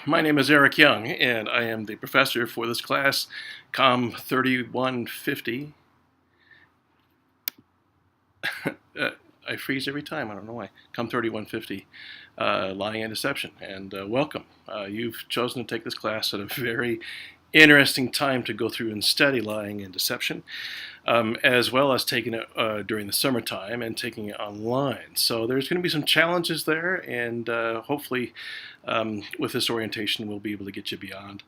My name is Eric Young, and I am the professor for this class, COMM 3150. I freeze every time, I don't know why. COMM 3150, Lying and Deception, and welcome. You've chosen to take this class at a very interesting time to go through and study lying and deception, as well as taking it during the summertime and taking it online. So there's going to be some challenges there, and hopefully with this orientation we'll be able to get you beyond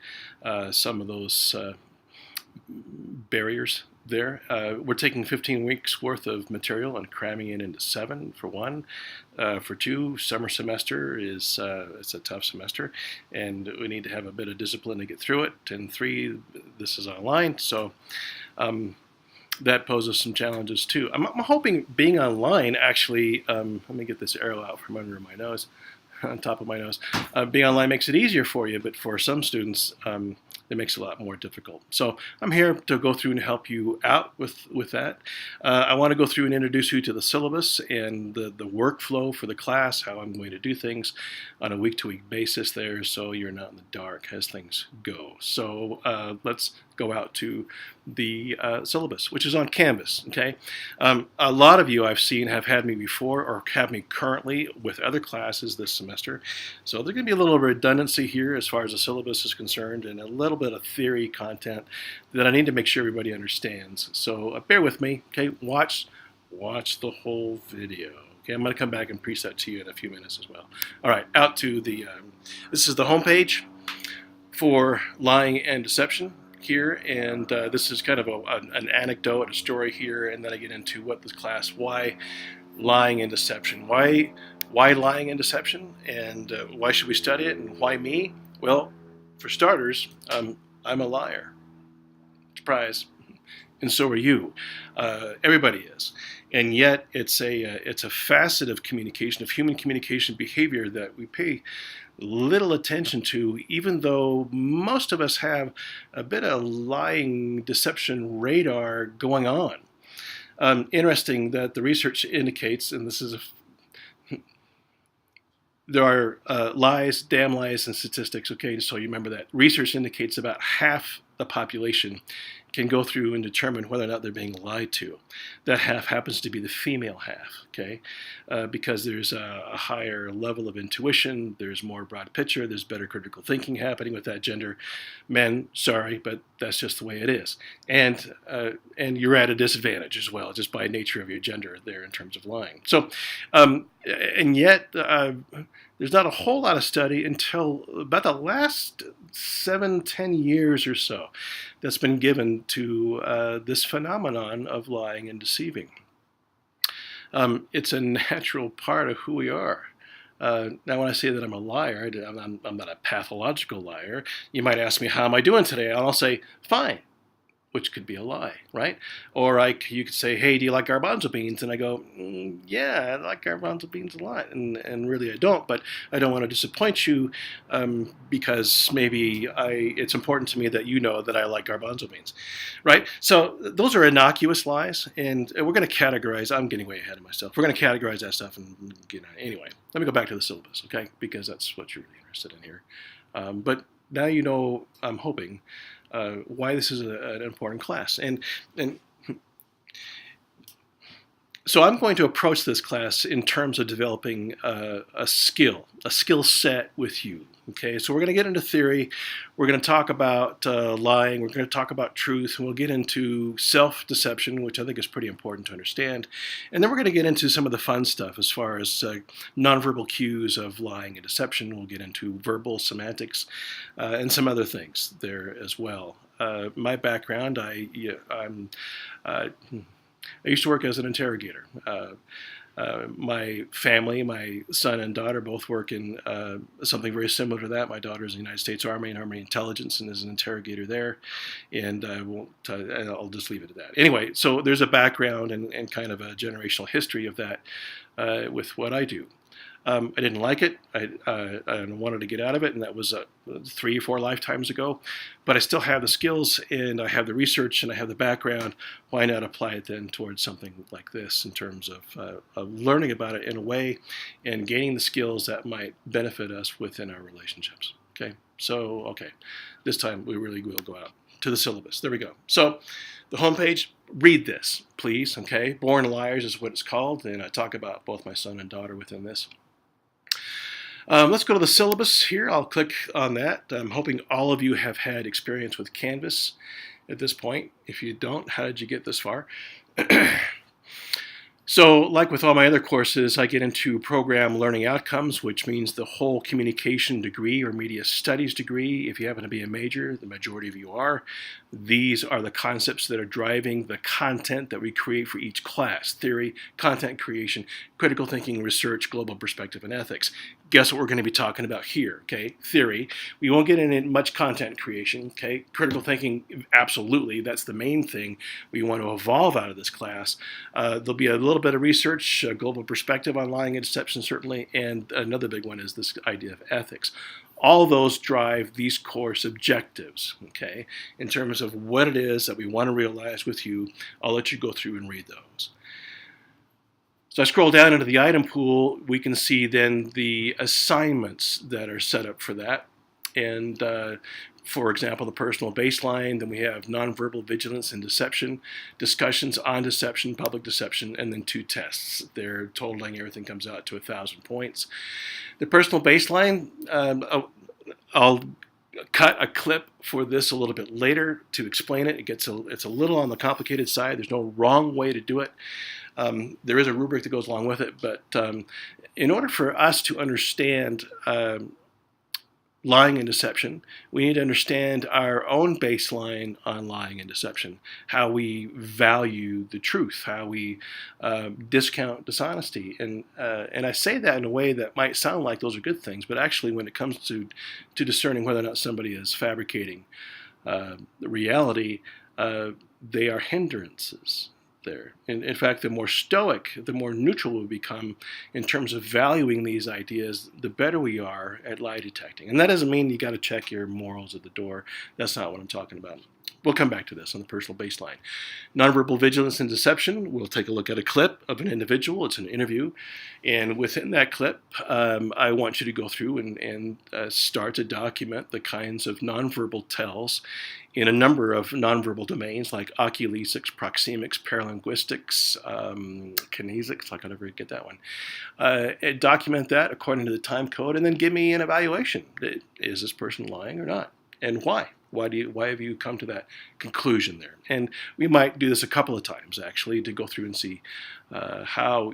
some of those barriers there. We're taking 15 weeks worth of material and cramming it into 7 for one. For 2, summer semester is it's a tough semester, and we need to have a bit of discipline to get through it. And 3, this is online, so that poses some challenges too. I'm hoping being online actually, let me get this arrow out from under my nose, on top of my nose. Being online makes it easier for you, but for some students, it makes it a lot more difficult. So I'm here to go through and help you out with that. I want to go through and introduce you to the syllabus and the workflow for the class, how I'm going to do things on a week-to-week basis there, so you're not in the dark as things go. So let's go out to the syllabus, which is on Canvas. Okay, a lot of you I've seen have had me before or have me currently with other classes this semester, so there's going to be a little redundancy here as far as the syllabus is concerned, and a little bit of theory content that I need to make sure everybody understands. So bear with me. Okay, watch the whole video. Okay, I'm going to come back and preach that to you in a few minutes as well. All right, out to the this is the home page for lying and deception here, and this is kind of an anecdote, a story here, and then I get into what this class, why lying and deception, why lying and deception, and why should we study it, and why me? Well, for starters, I'm a liar. Surprise. And so are you. Everybody is. And yet it's a facet of communication, of human communication behavior that we pay little attention to, even though most of us have a bit of lying deception radar going on. Interesting that the research indicates, and this is there are lies, damn lies, and statistics, okay, so you remember that. Research indicates about half the population can go through and determine whether or not they're being lied to. That half happens to be the female half, okay, because there's a higher level of intuition, there's more broad picture, there's better critical thinking happening with that gender. Men, sorry, but that's just the way it is. And you're at a disadvantage as well, just by nature of your gender there in terms of lying. So, and yet, there's not a whole lot of study until about the last 7-10 years or so that's been given to this phenomenon of lying and deceiving. It's a natural part of who we are. Now, when I say that I'm a liar, I'm not a pathological liar. You might ask me, how am I doing today? And I'll say, fine, which could be a lie, right? Or you could say, hey, do you like garbanzo beans? And I go, yeah, I like garbanzo beans a lot. And really I don't, but I don't want to disappoint you because maybe it's important to me that you know that I like garbanzo beans, right? So those are innocuous lies, and we're going to categorize. I'm getting way ahead of myself. We're going to categorize that stuff. And anyway, let me go back to the syllabus, okay? Because that's what you're really interested in here. But now you know, I'm hoping, why this is an important class. And so I'm going to approach this class in terms of developing a skill set with you. Okay, so we're going to get into theory, we're going to talk about lying, we're going to talk about truth, and we'll get into self-deception, which I think is pretty important to understand. And then we're going to get into some of the fun stuff as far as nonverbal cues of lying and deception. We'll get into verbal semantics and some other things there as well. My background, I used to work as an interrogator. My family, my son and daughter, both work in something very similar to that. My daughter is in the United States Army and Army Intelligence and is an interrogator there. And I'll just leave it at that. Anyway, so there's a background and kind of a generational history of that with what I do. I didn't like it. I wanted to get out of it, and that was 3 or 4 lifetimes ago. But I still have the skills, and I have the research, and I have the background. Why not apply it then towards something like this in terms of learning about it in a way and gaining the skills that might benefit us within our relationships? Okay, so, okay, this time we really will go out to the syllabus. There we go. So the homepage, read this, please, okay? Born Liars is what it's called, and I talk about both my son and daughter within this. Let's go to the syllabus here. I'll click on that. I'm hoping all of you have had experience with Canvas at this point. If you don't, how did you get this far? So, like with all my other courses, I get into program learning outcomes, which means the whole communication degree or media studies degree. If you happen to be a major, the majority of you are. These are the concepts that are driving the content that we create for each class: theory, content creation, critical thinking, research, global perspective, and ethics. Guess what we're going to be talking about here, okay? Theory. We won't get into much content creation, okay? Critical thinking, absolutely. That's the main thing we want to evolve out of this class. There'll be a little bit of research, global perspective on lying and deception, certainly, and another big one is this idea of ethics. All those drive these course objectives, okay? In terms of what it is that we want to realize with you, I'll let you go through and read those. So I scroll down into the item pool, we can see then the assignments that are set up for that. And for example, the personal baseline, then we have nonverbal vigilance and deception, discussions on deception, public deception, and then 2 tests. They're totaling, everything comes out to 1,000 points. The personal baseline, I'll cut a clip for this a little bit later to explain it. It's a little on the complicated side. There's no wrong way to do it. There is a rubric that goes along with it, but in order for us to understand lying and deception, we need to understand our own baseline on lying and deception, how we value the truth, how we discount dishonesty. And I say that in a way that might sound like those are good things, but actually when it comes to discerning whether or not somebody is fabricating the reality, they are hindrances there. In fact, the more stoic, the more neutral we become in terms of valuing these ideas, the better we are at lie detecting. And that doesn't mean you got to check your morals at the door. That's not what I'm talking about. We'll come back to this on the personal baseline. Nonverbal vigilance and deception, we'll take a look at a clip of an individual. It's an interview. And within that clip, I want you to go through and start to document the kinds of nonverbal tells in a number of nonverbal domains like oculesics, proxemics, paralinguistics, kinesics, I could never get that one. Document that according to the time code and then give me an evaluation. Is this person lying or not? And why? Why have you come to that conclusion there? And we might do this a couple of times, actually, to go through and see how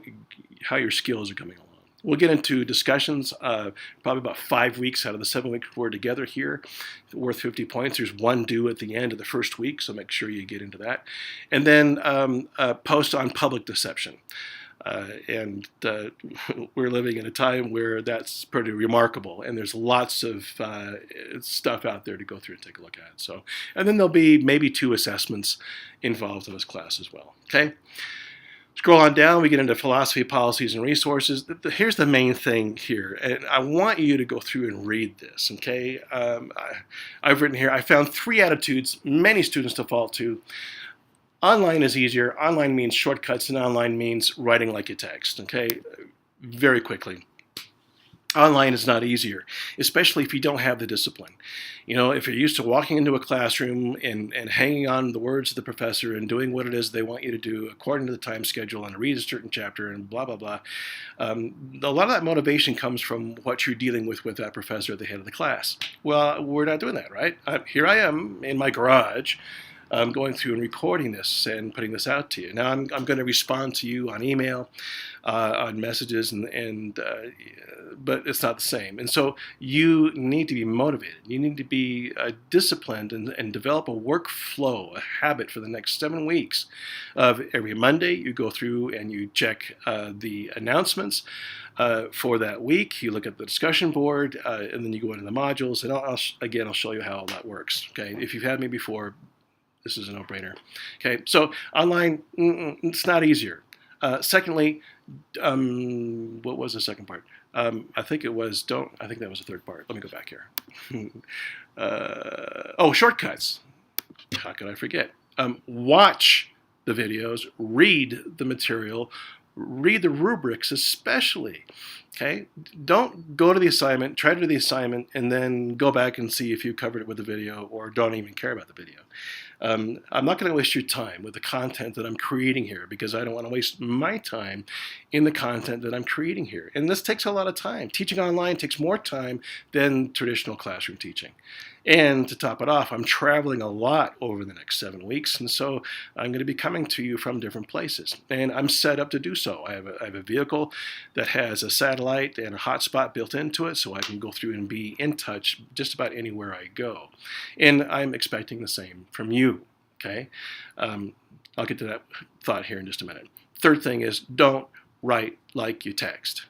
your skills are coming along. We'll get into discussions, probably about 5 weeks out of the 7 weeks we're together here, worth 50 points. There's one due at the end of the first week, so make sure you get into that. And then post on public deception. We're living in a time where that's pretty remarkable, and there's lots of stuff out there to go through and take a look at. So, and then there'll be maybe 2 assessments involved in this class as well. Okay. Scroll on down, we get into philosophy, policies, and resources. Here's the main thing here, and I want you to go through and read this, okay? I've written here, I found 3 attitudes many students default to. Online is easier. Online means shortcuts, and online means writing like a text, okay? Very quickly. Online is not easier, especially if you don't have the discipline. You know, if you're used to walking into a classroom and hanging on the words of the professor and doing what it is they want you to do according to the time schedule and read a certain chapter and blah, blah, blah, a lot of that motivation comes from what you're dealing with that professor at the head of the class. Well, we're not doing that, right? Here I am in my garage. Going through and recording this and putting this out to you. Now I'm going to respond to you on email, on messages, but it's not the same. And so you need to be motivated. You need to be disciplined and develop a workflow, a habit for the next 7 weeks. Of every Monday, you go through and you check the announcements for that week. You look at the discussion board, and then you go into the modules. And I'll show you how all that works. Okay, if you've had me before, this is a no-brainer. Okay, so online, it's not easier. Secondly, what was the second part? I think that was the third part. Let me go back here. Shortcuts. How could I forget? Watch the videos, read the material, read the rubrics especially. Okay, don't go to the assignment, try to do the assignment, and then go back and see if you covered it with the video or don't even care about the video. I'm not going to waste your time with the content that I'm creating here because I don't want to waste my time in the content that I'm creating here. And this takes a lot of time. Teaching online takes more time than traditional classroom teaching. And to top it off, I'm traveling a lot over the next 7 weeks, and so I'm going to be coming to you from different places. And I'm set up to do so. I have a vehicle that has a satellite and a hotspot built into it, so I can go through and be in touch just about anywhere I go. And I'm expecting the same from you, okay? I'll get to that thought here in just a minute. Third thing is don't write like you text.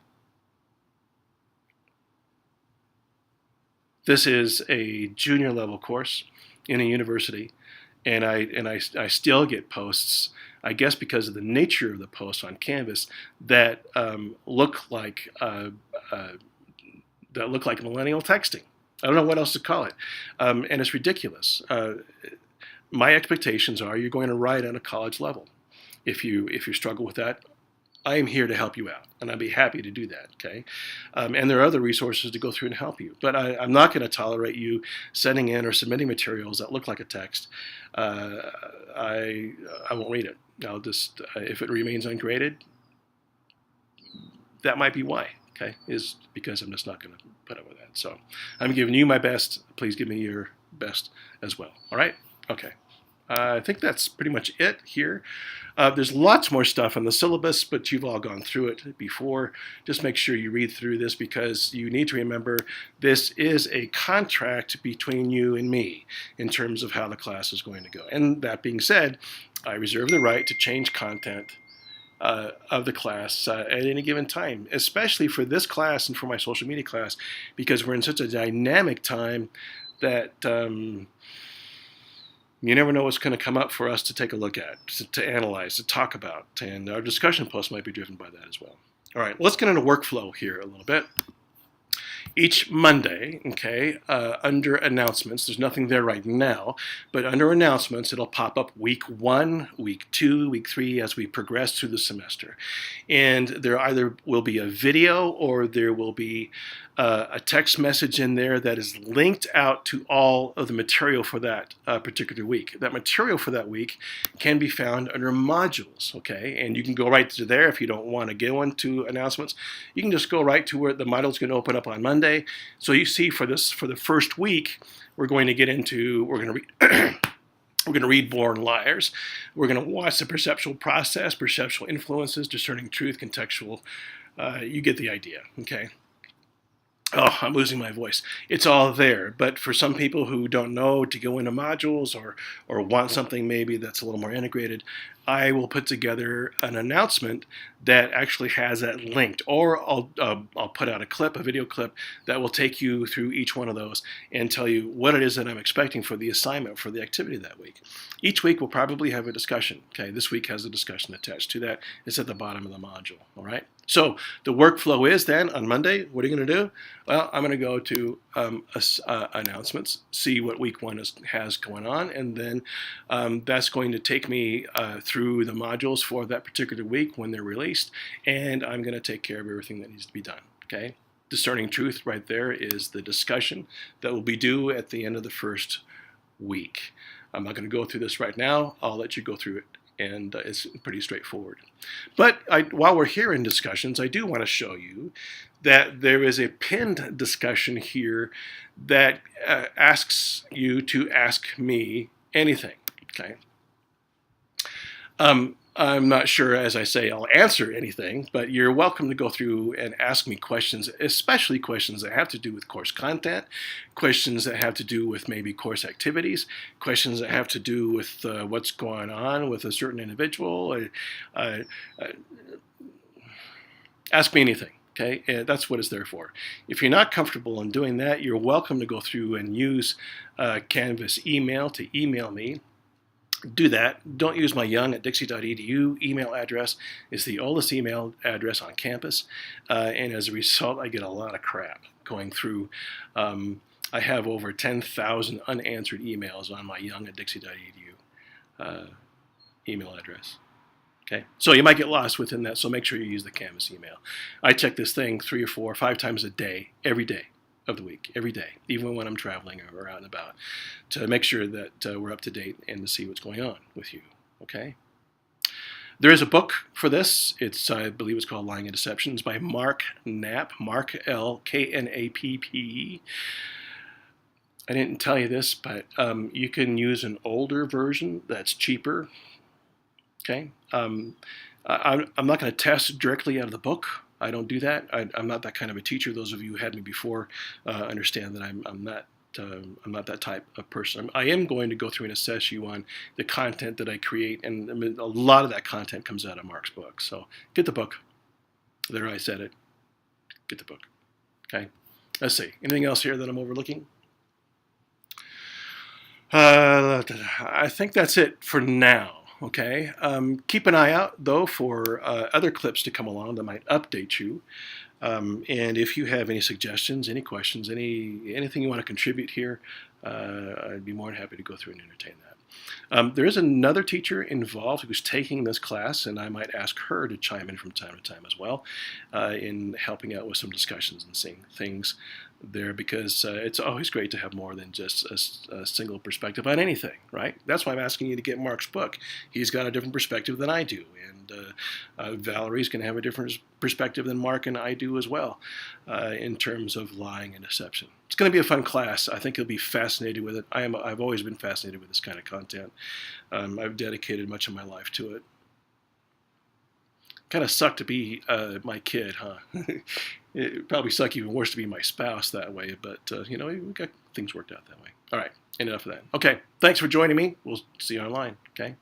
This is a junior level course in a university, and I still get posts, I guess because of the nature of the posts on Canvas, that look like millennial texting. I don't know what else to call it, and it's ridiculous. My expectations are you're going to write on a college level. If you struggle with that, I am here to help you out, and I'd be happy to do that, okay? And there are other resources to go through and help you. But I'm not going to tolerate you sending in or submitting materials that look like a text. I won't read it. I'll just, if it remains ungraded, that might be why, okay? Is because I'm just not going to put up with that. So I'm giving you my best. Please give me your best as well, all right? Okay. I think that's pretty much it here. There's lots more stuff in the syllabus, but you've all gone through it before. Just make sure you read through this because you need to remember this is a contract between you and me in terms of how the class is going to go. And that being said, I reserve the right to change content of the class at any given time, especially for this class and for my social media class, because we're in such a dynamic time that you never know what's going to come up for us to take a look at, to analyze, to talk about, and our discussion post might be driven by that as well. All right, let's get into workflow here a little bit. Each Monday, okay, under announcements, there's nothing there right now, but under announcements, it'll pop up week 1, week 2, week 3 as we progress through the semester. And there either will be a video or there will be a text message in there that is linked out to all of the material for that particular week. That material for that week can be found under modules, okay? And you can go right to there if you don't want to go into announcements. You can just go right to where the module is going to open up on Monday. So you see for the first week, we're going to get into, we're going to read we're going to read Born Liars. We're going to watch the perceptual process, perceptual influences, discerning truth, contextual. You get the idea, okay? Oh, I'm losing my voice. It's all there. But for some people who don't know to go into modules or want something maybe that's a little more integrated, I will put together an announcement that actually has that linked. Or I'll put out a clip, a video clip, that will take you through each one of those and tell you what it is that I'm expecting for the assignment, for the activity that week. Each week we'll probably have a discussion. Okay, this week has a discussion attached to that. It's at the bottom of the module, all right? So the workflow is then on Monday, what are you going to do? Well, I'm going to go to announcements, see what week 1 has going on, and then that's going to take me through the modules for that particular week when they're released, and I'm going to take care of everything that needs to be done, okay? Discerning truth right there is the discussion that will be due at the end of the first week. I'm not going to go through this right now. I'll let you go through it. And it's pretty straightforward. But while we're here in discussions, I do want to show you that there is a pinned discussion here that asks you to ask me anything, okay? I'm not sure, as I say, I'll answer anything, but you're welcome to go through and ask me questions, especially questions that have to do with course content, questions that have to do with maybe course activities, questions that have to do with what's going on with a certain individual. Ask me anything. Okay, and that's what it's there for. If you're not comfortable in doing that, you're welcome to go through and use Canvas email to email me. Do that. Don't use my young@dixie.edu email address. It's the oldest email address on campus, and as a result, I get a lot of crap going through. I have over 10,000 unanswered emails on my young@dixie.edu email address. Okay, so you might get lost within that, so make sure you use the Canvas email. I check this thing 3 or 4 or 5 times a day, every day of the week, every day, even when I'm traveling or out and about, to make sure that we're up to date and to see what's going on with you. Okay. There is a book for this. It's, I believe it's called Lying and Deception. It's by Mark Knapp, Mark L. K-N-A-P-P-E. I didn't tell you this, but you can use an older version that's cheaper. Okay. I'm not going to test directly out of the book. I don't do that. I'm not that kind of a teacher. Those of you who had me before understand that I'm not that type of person. I am going to go through and assess you on the content that I create, and I mean, a lot of that content comes out of Mark's book. So get the book. There, I said it. Get the book. Okay. Let's see. Anything else here that I'm overlooking? I think that's it for now. Okay. Keep an eye out, though, for other clips to come along that might update you. And if you have any suggestions, any questions, anything you want to contribute here, I'd be more than happy to go through and entertain that. There is another teacher involved who's taking this class, and I might ask her to chime in from time to time as well in helping out with some discussions and seeing things there, because it's always great to have more than just a single perspective on anything, right? That's why I'm asking you to get Mark's book. He's got a different perspective than I do, and Valerie's going to have a different perspective than Mark and I do as well in terms of lying and deception. It's going to be a fun class. I think you'll be fascinated with it. I've always been fascinated with this kind of content. I've dedicated much of my life to it. Kind of sucked to be my kid, huh? It probably suck even worse to be my spouse that way, but you know, we got things worked out that way. All right, enough of that. Okay, thanks for joining me. We'll see you online. Okay.